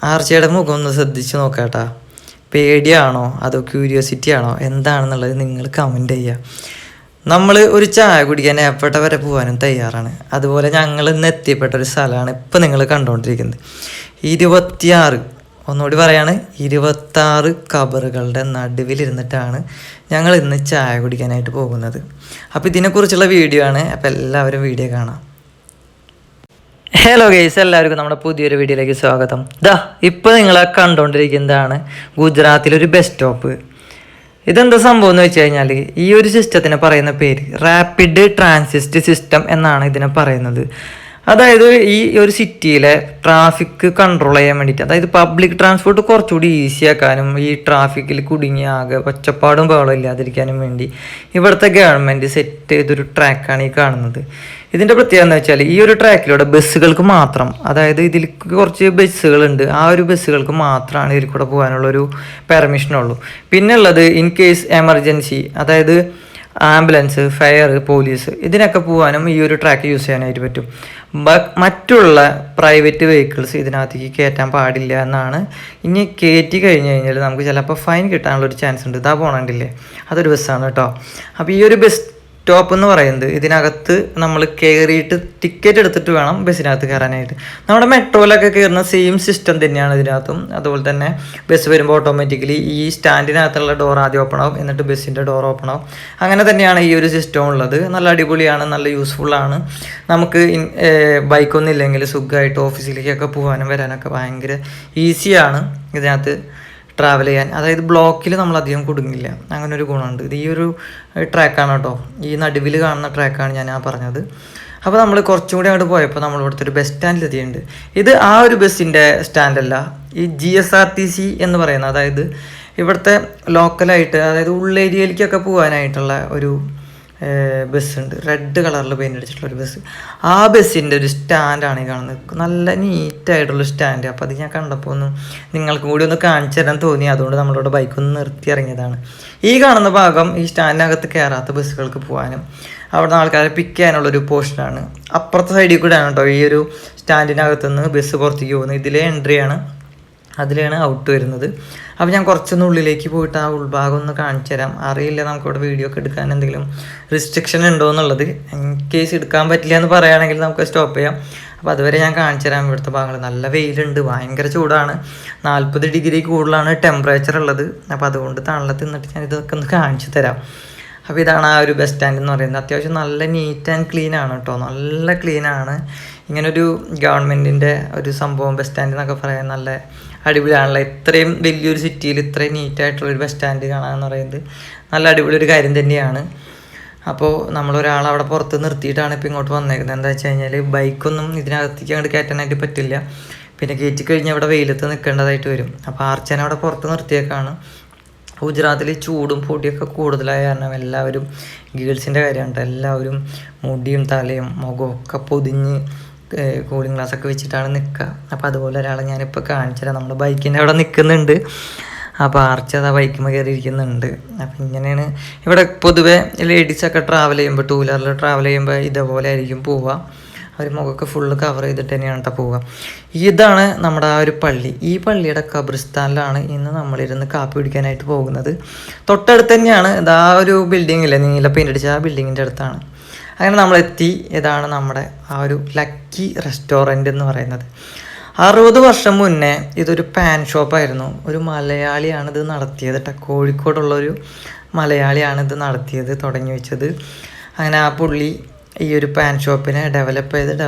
ആർച്ചയുടെ മുഖം ഒന്ന് ശ്രദ്ധിച്ച് നോക്കാട്ടാ. പേടിയാണോ അതോ ക്യൂരിയോസിറ്റി ആണോ എന്താണെന്നുള്ളത് നിങ്ങൾ കമൻറ്റ് ചെയ്യുക. നമ്മൾ ഒരു ചായ കുടിക്കാൻ എവിടെ വരെ പോകാനും തയ്യാറാണ്. അതുപോലെ ഞങ്ങൾ ഇന്ന് എത്തിപ്പെട്ട ഒരു സ്ഥലമാണ് ഇപ്പം നിങ്ങൾ കണ്ടുകൊണ്ടിരിക്കുന്നത്. 26, ഒന്നുകൂടി പറയാണ്, 26 ഖബറുകളുടെ നടുവിലിരുന്നിട്ടാണ് ഞങ്ങൾ ഇന്ന് ചായ കുടിക്കാനായിട്ട് പോകുന്നത്. അപ്പോൾ ഇതിനെക്കുറിച്ചുള്ള വീഡിയോ ആണ്. അപ്പോൾ എല്ലാവരും വീഡിയോ കാണാം. ഹലോ ഗൈസ്, എല്ലാവർക്കും നമ്മുടെ പുതിയൊരു വീഡിയോയിലേക്ക് സ്വാഗതം. ഇപ്പോൾ നിങ്ങളെ കണ്ടുകൊണ്ടിരിക്കുന്നതാണ് ഗുജറാത്തിലൊരു ബസ് സ്റ്റോപ്പ്. ഇതെന്താ സംഭവം എന്ന് വെച്ച് കഴിഞ്ഞാൽ, ഈ ഒരു സിസ്റ്റത്തിന് പറയുന്ന പേര് റാപ്പിഡ് ട്രാൻസിറ്റ് സിസ്റ്റം എന്നാണ് ഇതിനെ പറയുന്നത്. അതായത് ഈ ഒരു സിറ്റിയിലെ ട്രാഫിക് കൺട്രോൾ ചെയ്യാൻ വേണ്ടിയിട്ട്, അതായത് പബ്ലിക് ട്രാൻസ്പോർട്ട് കുറച്ചുകൂടി ഈസി ആക്കാനും ഈ ട്രാഫിക്കിൽ കുടുങ്ങി ആകെ ഒച്ചപ്പാടും ബഹളം ഇല്ലാതിരിക്കാനും വേണ്ടി ഇവിടുത്തെ ഗവൺമെൻറ് സെറ്റ് ചെയ്തൊരു ട്രാക്കാണ് ഈ കാണുന്നത്. ഇതിൻ്റെ പ്രത്യേകത എന്ന് വെച്ചാൽ, ഈ ഒരു ട്രാക്കിലൂടെ ബസ്സുകൾക്ക് മാത്രം, അതായത് ഇതിൽ കുറച്ച് ബസ്സുകളുണ്ട്, ആ ഒരു ബസ്സുകൾക്ക് മാത്രമാണ് ഇതിൽ കൂടെ പോകാനുള്ളൊരു പെർമിഷനുള്ളൂ. പിന്നെ ഉള്ളത് ഇൻ കേസ് എമർജൻസി, അതായത് ആംബുലൻസ്, ഫയർ, പോലീസ്, ഇതിനൊക്കെ പോകാനും ഈ ഒരു ട്രാക്ക് യൂസ് ചെയ്യാനായിട്ട് പറ്റും. മറ്റുള്ള പ്രൈവറ്റ് വെഹിക്കിൾസ് ഇതിനകത്തേക്ക് കയറ്റാൻ പാടില്ല എന്നാണ്. ഇനി കയറ്റി കഴിഞ്ഞ് കഴിഞ്ഞാൽ നമുക്ക് ചിലപ്പോൾ ഫൈൻ കിട്ടാനുള്ളൊരു ചാൻസ് ഉണ്ട്. ഇതാ പോകണ്ടില്ലേ, അതൊരു ബസ്സാണ് കേട്ടോ. അപ്പോൾ ഈ ഒരു ബസ് സ്റ്റോപ്പ് എന്ന് പറയുന്നത്, ഇതിനകത്ത് നമ്മൾ കയറിയിട്ട് ടിക്കറ്റ് എടുത്തിട്ട് വേണം ബസ്സിനകത്ത് കയറാനായിട്ട്. നമ്മുടെ മെട്രോയിലൊക്കെ കയറുന്ന സെയിം സിസ്റ്റം തന്നെയാണ് ഇതിനകത്തും. അതുപോലെ തന്നെ ബസ് വരുമ്പോൾ ഓട്ടോമാറ്റിക്കലി ഈ സ്റ്റാൻഡിനകത്തുള്ള ഡോർ ആദ്യം ഓപ്പൺ ആവും, എന്നിട്ട് ബസ്സിൻ്റെ ഡോർ ഓപ്പൺ ആവും. അങ്ങനെ തന്നെയാണ് ഈ ഒരു സിസ്റ്റം ഉള്ളത്. നല്ല അടിപൊളിയാണ്, നല്ല യൂസ്ഫുള്ളാണ്. നമുക്ക് ബൈക്കൊന്നും ഇല്ലെങ്കിൽ സുഖമായിട്ട് ഓഫീസിലേക്കൊക്കെ പോകാനും വരാനൊക്കെ ഭയങ്കര ഈസിയാണ് ഇതിനകത്ത് ട്രാവൽ ചെയ്യാൻ. അതായത് ബ്ലോക്കിൽ നമ്മളധികം കുടുങ്ങില്ല, അങ്ങനെ ഒരു ഗുണമുണ്ട്. ഇത് ഈ ഒരു ട്രാക്കാണ് കേട്ടോ, ഈ നടുവിൽ കാണുന്ന ട്രാക്കാണ് ഞാൻ പറഞ്ഞത്. അപ്പോൾ നമ്മൾ കുറച്ചും കൂടി അങ്ങോട്ട് പോയപ്പോൾ നമ്മൾ ഇവിടുത്തെ ഒരു ബസ് സ്റ്റാൻഡിൽ എത്തിയിട്ടുണ്ട്. ഇത് ആ ഒരു ബസ്സിൻ്റെ സ്റ്റാൻഡല്ല, ഈ GSRTC എന്ന് പറയുന്ന, അതായത് ഇവിടുത്തെ ലോക്കലായിട്ട്, അതായത് ഉള്ളേരിയയിലേക്കൊക്കെ പോകാനായിട്ടുള്ള ഒരു ബസ്സുണ്ട്. റെഡ് കളറിൽ പെയിൻ്റ് അടിച്ചിട്ടുള്ളൊരു ബസ്. ആ ബസ്സിൻ്റെ ഒരു സ്റ്റാൻഡാണ് ഈ കാണുന്നത്. നല്ല നീറ്റായിട്ടുള്ള സ്റ്റാൻഡ്. അപ്പോൾ അത് ഞാൻ കണ്ടപ്പോൾ ഒന്ന് നിങ്ങൾക്ക് കൂടി ഒന്ന് കാണിച്ചു തരാൻ തോന്നി. അതുകൊണ്ട് നമ്മളിവിടെ ബൈക്കൊന്ന് നിർത്തി ഇറങ്ങിയതാണ്. ഈ കാണുന്ന ഭാഗം ഈ സ്റ്റാൻഡിനകത്ത് കയറാത്ത ബസ്സുകൾക്ക് പോകാനും അവിടെ ആൾക്കാരെ പിക്ക് ചെയ്യാനുള്ളൊരു പോർഷനാണ്. അപ്പുറത്തെ സൈഡിൽ കൂടെയാണ് കേട്ടോ ഈ ഒരു സ്റ്റാൻഡിനകത്തുനിന്ന് ബസ് പുറത്തേക്ക് പോകുന്നത്. ഇതിലെ എൻട്രിയാണ്, അതിലാണ് ഔട്ട് വരുന്നത്. അപ്പോൾ ഞാൻ കുറച്ചൊന്ന് ഉള്ളിലേക്ക് പോയിട്ട് ആ ഉൾഭാഗം ഒന്ന് കാണിച്ചു തരാം. അറിയില്ല നമുക്കിവിടെ വീഡിയോ ഒക്കെ എടുക്കാൻ എന്തെങ്കിലും റിസ്ട്രിക്ഷൻ ഉണ്ടോ എന്നുള്ളത്. ഇൻ കേസ് എടുക്കാൻ പറ്റില്ല എന്ന് പറയുകയാണെങ്കിൽ നമുക്ക് സ്റ്റോപ്പ് ചെയ്യാം. അപ്പോൾ അതുവരെ ഞാൻ കാണിച്ചു തരാം ഇവിടുത്തെ ഭാഗങ്ങൾ. നല്ല വെയിലുണ്ട്, ഭയങ്കര ചൂടാണ്, 40 ഡിഗ്രി കൂടുതലാണ് ടെമ്പറേച്ചർ ഉള്ളത്. അപ്പോൾ അതുകൊണ്ട് തണലത്ത് നിന്നിട്ട് ഞാൻ ഇതൊക്കെ ഒന്ന് കാണിച്ചു തരാം. അപ്പോൾ ഇതാണ് ആ ഒരു ബസ് സ്റ്റാൻഡ് എന്ന് പറയുന്നത്. അത്യാവശ്യം നല്ല നീറ്റ് ആൻഡ് ക്ലീൻ ആണ് കേട്ടോ, നല്ല ക്ലീനാണ്. ഇങ്ങനൊരു ഗവൺമെൻറ്റിൻ്റെ ഒരു സംഭവം ബസ് സ്റ്റാൻഡ് എന്നൊക്കെ പറയാൻ നല്ല അടിപൊളിയാണല്ലോ. ഇത്രയും വലിയൊരു സിറ്റിയിൽ ഇത്രയും നീറ്റായിട്ടുള്ളൊരു ബസ് സ്റ്റാൻഡ് കാണാമെന്ന് പറയുന്നത് നല്ല അടിപൊളി ഒരു കാര്യം തന്നെയാണ്. അപ്പോൾ നമ്മളൊരാളെ അവിടെ പുറത്ത് നിർത്തിയിട്ടാണ് ഇപ്പോൾ ഇങ്ങോട്ട് വന്നേക്കുന്നത്. എന്താ വെച്ച് കഴിഞ്ഞാൽ ബൈക്കൊന്നും ഇതിനകത്തേക്ക് അങ്ങോട്ട് കയറ്റാനായിട്ട് പറ്റില്ല. പിന്നെ കയറ്റി കഴിഞ്ഞാൽ അവിടെ വെയിലത്ത് നിൽക്കേണ്ടതായിട്ട് വരും. അപ്പോൾ ആർച്ചനെ അവിടെ പുറത്ത് നിർത്തിയേക്കാണ്. ഗുജറാത്തിൽ ചൂടും പൊടിയൊക്കെ കൂടുതലായ കാരണം എല്ലാവരും, ഗേൾസിൻ്റെ കാര്യമാണ്, എല്ലാവരും മുടിയും തലയും മുഖവും ഒക്കെ പൊതിഞ്ഞ് കൂളിംഗ് ഗ്ലാസ്സൊക്കെ വെച്ചിട്ടാണ് നിൽക്കുക. അപ്പോൾ അതുപോലെ ഒരാളെ ഞാനിപ്പോൾ കാണിച്ചു തരാം. നമ്മുടെ ബൈക്കിൻ്റെ അവിടെ നിൽക്കുന്നുണ്ട്. അപ്പോൾ ആർച്ച അതാ ബൈക്കുമ്പോൾ കയറിയിരിക്കുന്നുണ്ട്. അപ്പോൾ ഇങ്ങനെയാണ് ഇവിടെ പൊതുവെ ലേഡീസൊക്കെ ട്രാവൽ ചെയ്യുമ്പോൾ, 2 വീലറിൽ ട്രാവൽ ചെയ്യുമ്പോൾ ഇതേപോലെ ആയിരിക്കും പോവുക. അവർ മുഖമൊക്കെ ഫുള്ള് കവർ ചെയ്തിട്ട് തന്നെയാണ് കേട്ടോ പോവുക. ഇതാണ് നമ്മുടെ ആ ഒരു പള്ളി. ഈ പള്ളിയുടെ ഖബർസ്ഥാനിലാണ് ഇന്ന് നമ്മളിരുന്ന് കാപ്പി പിടിക്കാനായിട്ട് പോകുന്നത്. തൊട്ടടുത്ത് തന്നെയാണ് ഇതാ ഒരു ബിൽഡിങ്ങില്ലേ, നീല പെയിൻ്റ് അടിച്ച ആ ബിൽഡിങ്ങിൻ്റെ അടുത്താണ്. അങ്ങനെ നമ്മളെത്തി. ഇതാണ് നമ്മുടെ ആ ഒരു ലക്കി റെസ്റ്റോറൻറ്റ് എന്ന് പറയുന്നത്. 60 വർഷം മുന്നേ ഇതൊരു പാൻ ഷോപ്പായിരുന്നു. ഒരു മലയാളിയാണ് ഇത് നടത്തിയത് കേട്ടോ, കോഴിക്കോടുള്ളൊരു മലയാളിയാണ് ഇത് നടത്തിയത്, തുടങ്ങി വെച്ചത്. അങ്ങനെ ആ പുള്ളി ഈ ഒരു പാൻ ഷോപ്പിനെ ഡെവലപ്പ്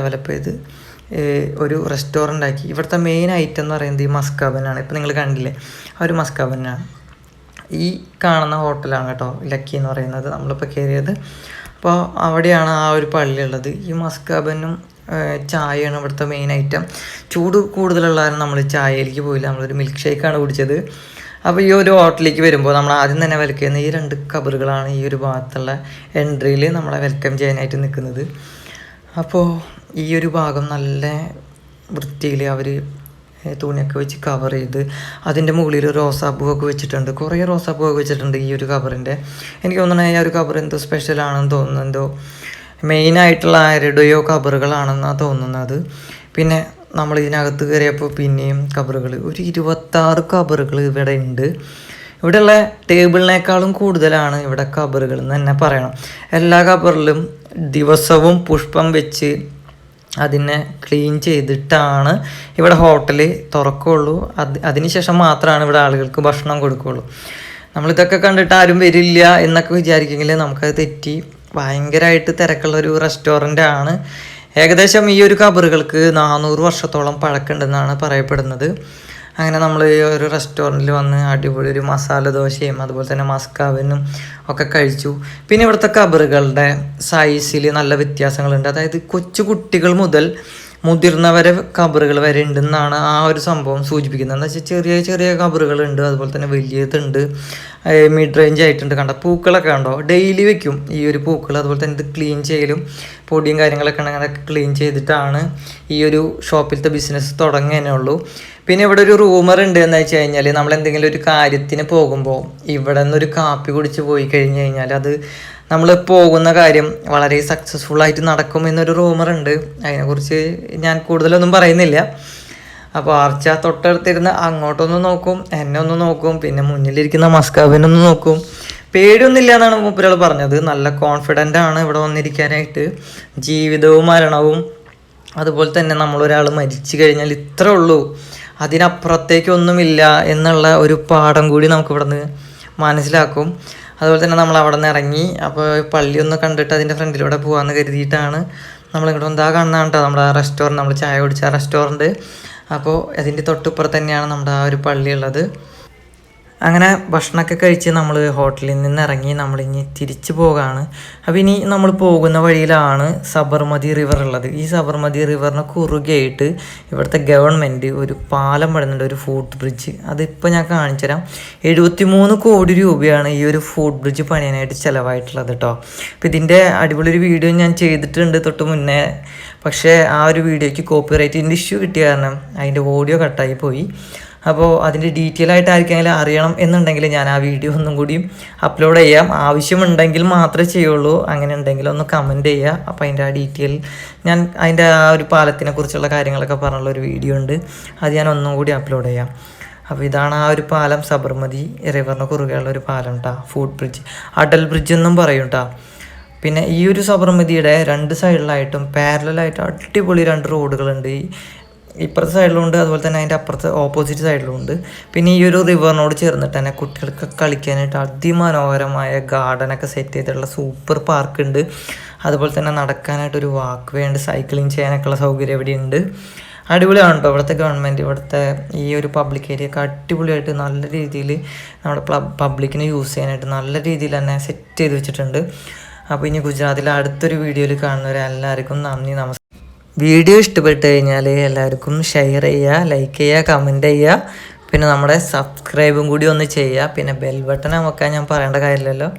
ചെയ്ത് ഒരു റെസ്റ്റോറൻ്റ് ആക്കി. ഇവിടുത്തെ മെയിൻ ഐറ്റം എന്ന് പറയുന്നത് ഈ മസ്കാബനാണ്. ഇപ്പോൾ നിങ്ങൾ കണ്ടില്ലേ, ആ ഒരു മസ്കാബനാണ്. ഈ കാണുന്ന ഹോട്ടലാണ് കേട്ടോ ലക്കി എന്ന് പറയുന്നത്, നമ്മളിപ്പോൾ കയറിയത്. അപ്പോൾ അവിടെയാണ് ആ ഒരു പള്ളി ഉള്ളത്. ഈ മസ്കാബനും ചായയാണ് ഇവിടുത്തെ മെയിൻ ഐറ്റം. ചൂട് കൂടുതലുള്ള കാരണം നമ്മൾ ചായയിലേക്ക് പോയില്ല, നമ്മളൊരു മിൽക്ക് ഷേക്കാണ് കുടിച്ചത്. അപ്പോൾ ഈ ഒരു ഹോട്ടലിലേക്ക് വരുമ്പോൾ നമ്മൾ ആദ്യം തന്നെ വെൽക്കം ചെയ്യുന്ന ഈ 2 ഖബറുകളാണ് ഈ ഒരു ഭാഗത്തുള്ള എൻട്രിയിൽ നമ്മളെ വെൽക്കം ചെയ്യാനായിട്ട് നിൽക്കുന്നത്. അപ്പോൾ ഈ ഒരു ഭാഗം നല്ല വൃത്തിയിൽ അവർ തുണിയൊക്കെ വെച്ച് കവർ ചെയ്ത് അതിൻ്റെ മുകളിൽ റോസാപ്പൂവൊക്കെ വെച്ചിട്ടുണ്ട്. കുറേ റോസാപ്പൂവൊക്കെ വെച്ചിട്ടുണ്ട് ഈ ഒരു കവറിൻ്റെ. എനിക്ക് തോന്നുന്നത് ഈ ഒരു കവർ എന്തോ സ്പെഷ്യലാണെന്ന് തോന്നുന്നു, എന്തോ മെയിനായിട്ടുള്ള ആരുടെയോ കവറുകളാണെന്നാണ് തോന്നുന്നത്. പിന്നെ നമ്മൾ ഇതിനകത്ത് കയറിയപ്പോൾ പിന്നെയും ഖബറുകൾ, ഒരു 26 ഖബറുകൾ ഇവിടെ ഉണ്ട്. ഇവിടെയുള്ള ടേബിളിനേക്കാളും കൂടുതലാണ് ഇവിടെ ഖബറുകൾ എന്ന് തന്നെ പറയണം. എല്ലാ ഖബറിലും ദിവസവും പുഷ്പം വെച്ച് അതിനെ ക്ലീൻ ചെയ്തിട്ടാണ് ഇവിടെ ഹോട്ടൽ തുറക്കുകയുള്ളൂ. അതിനുശേഷം മാത്രമാണ് ഇവിടെ ആളുകൾക്ക് ഭക്ഷണം കൊടുക്കുകയുള്ളൂ. നമ്മളിതൊക്കെ കണ്ടിട്ട് ആരും വരില്ല എന്നൊക്കെ വിചാരിക്കുമെങ്കിൽ നമുക്കത് തെറ്റി. ഭയങ്കരമായിട്ട് തിരക്കുള്ള ഒരു റെസ്റ്റോറൻ്റ് ആണ്. ഏകദേശം ഈ ഒരു ഖബറുകൾക്ക് 400 വർഷത്തോളം പഴക്കമുണ്ടെന്നാണ് പറയപ്പെടുന്നത്. അങ്ങനെ നമ്മൾ ഈ ഒരു റെസ്റ്റോറൻറ്റിൽ വന്ന് അടിപൊളി ഒരു മസാല ദോശയും അതുപോലെ തന്നെ മസ്കാവനും ഒക്കെ കഴിച്ചു. പിന്നെ ഇവിടുത്തെ ഖബറുകളുടെ സൈസിൽ നല്ല വ്യത്യാസങ്ങളുണ്ട്. അതായത് കൊച്ചു കുട്ടികൾ മുതൽ മുതിർന്നവരെ ഖബറുകൾ വരെ ഉണ്ടെന്നാണ് ആ ഒരു സംഭവം സൂചിപ്പിക്കുന്നത്. എന്താ വെച്ചാൽ ചെറിയ ചെറിയ ഖബറുകളുണ്ട്, അതുപോലെ തന്നെ വലിയതുണ്ട്, മിഡ് റേഞ്ച് ആയിട്ടുണ്ട്. കണ്ട പൂക്കളൊക്കെ ഉണ്ടോ, ഡെയിലി വെക്കും ഈ ഒരു പൂക്കൾ. അതുപോലെ തന്നെ ഇത് ക്ലീൻ ചെയ്യലും പൊടിയും കാര്യങ്ങളൊക്കെ ഉണ്ടെങ്കിൽ അതൊക്കെ ക്ലീൻ ചെയ്തിട്ടാണ് ഈ ഒരു ഷോപ്പിലത്തെ ബിസിനസ് തുടങ്ങുന്നതേ ഉള്ളൂ. പിന്നെ ഇവിടെ ഒരു റൂമർ ഉണ്ട് എന്ന് വെച്ച് കഴിഞ്ഞാൽ, നമ്മൾ എന്തെങ്കിലും ഒരു കാര്യത്തിന് പോകുമ്പോൾ ഇവിടെ നിന്നൊരു കാപ്പി കുടിച്ച് പോയി കഴിഞ്ഞ് കഴിഞ്ഞാൽ അത് നമ്മൾ പോകുന്ന കാര്യം വളരെ സക്സസ്ഫുള്ളായിട്ട് നടക്കും എന്നൊരു റൂമറുണ്ട്. അതിനെക്കുറിച്ച് ഞാൻ കൂടുതലൊന്നും പറയുന്നില്ല. അപ്പോൾ ആർച്ച തൊട്ടടുത്തിരുന്ന് അങ്ങോട്ടൊന്ന് നോക്കും, എന്നെ ഒന്ന് നോക്കും, പിന്നെ മുന്നിലിരിക്കുന്ന മസ്കാബിനൊന്ന് നോക്കും. പേടിയൊന്നുമില്ല എന്നാണ് മൂപ്പരാൾ പറഞ്ഞത്. നല്ല കോൺഫിഡൻ്റ് ആണ് ഇവിടെ വന്നിരിക്കാനായിട്ട്. ജീവിതവും മരണവും അതുപോലെ തന്നെ നമ്മളൊരാൾ മരിച്ചു കഴിഞ്ഞാൽ ഇത്രേ ഉള്ളൂ, അതിനപ്പുറത്തേക്കൊന്നുമില്ല എന്നുള്ള ഒരു പാഠം കൂടി നമുക്കിവിടെ നിന്ന് മനസ്സിലാക്കും. അതുപോലെ തന്നെ നമ്മൾ അവിടെ നിന്ന് ഇറങ്ങി. അപ്പോൾ പള്ളിയൊന്ന് കണ്ടിട്ട് അതിൻ്റെ ഫ്രണ്ടിലൂടെ പോകാമെന്ന് കരുതിയിട്ടാണ് നമ്മളിങ്ങോട്ട് എന്താ കാണുന്നതാണ് കേട്ടോ നമ്മുടെ റെസ്റ്റോറൻറ്റ്, നമ്മൾ ചായ കുടിച്ച റെസ്റ്റോറൻറ്റ്. അപ്പോൾ അതിൻ്റെ തൊട്ടിപ്പുറത്ത് തന്നെയാണ് നമ്മുടെ ആ ഒരു പള്ളി ഉള്ളത്. അങ്ങനെ ഭക്ഷണമൊക്കെ കഴിച്ച് നമ്മൾ ഹോട്ടലിൽ നിന്ന് ഇറങ്ങി നമ്മളിനി തിരിച്ചു പോവുകയാണ്. അപ്പോൾ ഇനി നമ്മൾ പോകുന്ന വഴിയിലാണ് സബർമതി റിവർ ഉള്ളത്. ഈ സബർമതി റിവറിന് കുറുകെയായിട്ട് ഇവിടുത്തെ ഗവൺമെൻറ് ഒരു പാലം പണിയുന്നുണ്ട്, ഒരു ഫുട് ബ്രിഡ്ജ്. അതിപ്പോൾ ഞാൻ കാണിച്ചു തരാം. 73 കോടി രൂപയാണ് ഈ ഒരു ഫുട് ബ്രിഡ്ജ് പണിയാനായിട്ട് ചിലവായിട്ടുള്ളത് കേട്ടോ. അപ്പോൾ ഇതിൻ്റെ അടിപൊളി ഒരു വീഡിയോ ഞാൻ ചെയ്തിട്ടുണ്ട് തൊട്ട് മുന്നേ. പക്ഷേ ആ ഒരു വീഡിയോയ്ക്ക് കോപ്പിറൈറ്റിൻ്റെ ഇഷ്യൂ കിട്ടിയ കാരണം അതിൻ്റെ ഓഡിയോ കട്ടായി പോയി. അപ്പോൾ അതിൻ്റെ ഡീറ്റെയിൽ ആയിട്ട് ആർക്കെങ്കിലും അറിയണം എന്നുണ്ടെങ്കിൽ ഞാൻ ആ വീഡിയോ ഒന്നും കൂടിയും അപ്ലോഡ് ചെയ്യാം. ആവശ്യമുണ്ടെങ്കിൽ മാത്രമേ ചെയ്യുള്ളൂ. അങ്ങനെ ഉണ്ടെങ്കിൽ ഒന്ന് കമൻറ്റ് ചെയ്യുക. അപ്പോൾ അതിൻ്റെ ആ ഡീറ്റെയിൽ ഞാൻ അതിൻ്റെ ആ ഒരു പാലത്തിനെ കുറിച്ചുള്ള കാര്യങ്ങളൊക്കെ പറഞ്ഞുള്ളൊരു വീഡിയോ ഉണ്ട്, അത് ഞാൻ ഒന്നും കൂടി അപ്ലോഡ് ചെയ്യാം. അപ്പോൾ ഇതാണ് ആ ഒരു പാലം, സബർമതി റിവറിന് കുറുകെയുള്ള ഒരു പാലം കേട്ടോ, ഫുട് ബ്രിഡ്ജ്, അടൽ ബ്രിഡ്ജ് എന്നും പറയും കേട്ടോ. പിന്നെ ഈ ഒരു സബർമതിയുടെ 2 സൈഡിലായിട്ടും പാരലായിട്ട് അടിപൊളി 2 റോഡുകളുണ്ട്. ഇപ്പുറത്തെ സൈഡിലുണ്ട്, അതുപോലെ തന്നെ അതിൻ്റെ അപ്പുറത്തെ ഓപ്പോസിറ്റ് സൈഡിലുണ്ട്. പിന്നെ ഈ ഒരു റിവറിനോട് ചേർന്നിട്ട് തന്നെ കുട്ടികൾക്ക് കളിക്കാനായിട്ട് അതിമനോഹരമായ ഗാർഡനൊക്കെ സെറ്റ് ചെയ്തിട്ടുള്ള സൂപ്പർ പാർക്ക് ഉണ്ട്. അതുപോലെ തന്നെ നടക്കാനായിട്ടൊരു വാക്ക് വേ ഉണ്ട്, സൈക്ലിങ് ചെയ്യാനൊക്കെയുള്ള സൗകര്യം ഇവിടെ ഉണ്ട്. അടിപൊളിയാണ് കേട്ടോ ഇവിടുത്തെ ഗവൺമെൻറ്. ഇവിടുത്തെ ഈ ഒരു പബ്ലിക് ഏരിയ ഒക്കെ അടിപൊളിയായിട്ട് നല്ല രീതിയിൽ നമ്മുടെ പബ്ലിക്കിന് യൂസ് ചെയ്യാനായിട്ട് നല്ല രീതിയിൽ തന്നെ സെറ്റ് ചെയ്ത് വെച്ചിട്ടുണ്ട്. അപ്പോൾ ഇനി ഗുജറാത്തിലെ അടുത്തൊരു വീഡിയോയിൽ കാണുന്നവരെല്ലാവർക്കും നന്ദി, നമസ്കാരം. വീഡിയോ ഇഷ്ടപ്പെട്ട് കഴിഞ്ഞാൽ എല്ലാവർക്കും ഷെയർ ചെയ്യുക, ലൈക്ക് ചെയ്യുക, കമൻറ്റ് ചെയ്യുക. പിന്നെ നമ്മുടെ സബ്സ്ക്രൈബും കൂടി ഒന്ന് ചെയ്യുക. പിന്നെ ബെൽ ബട്ടൺ അമർത്താൻ ഞാൻ പറയേണ്ട കാര്യമില്ലല്ലോ.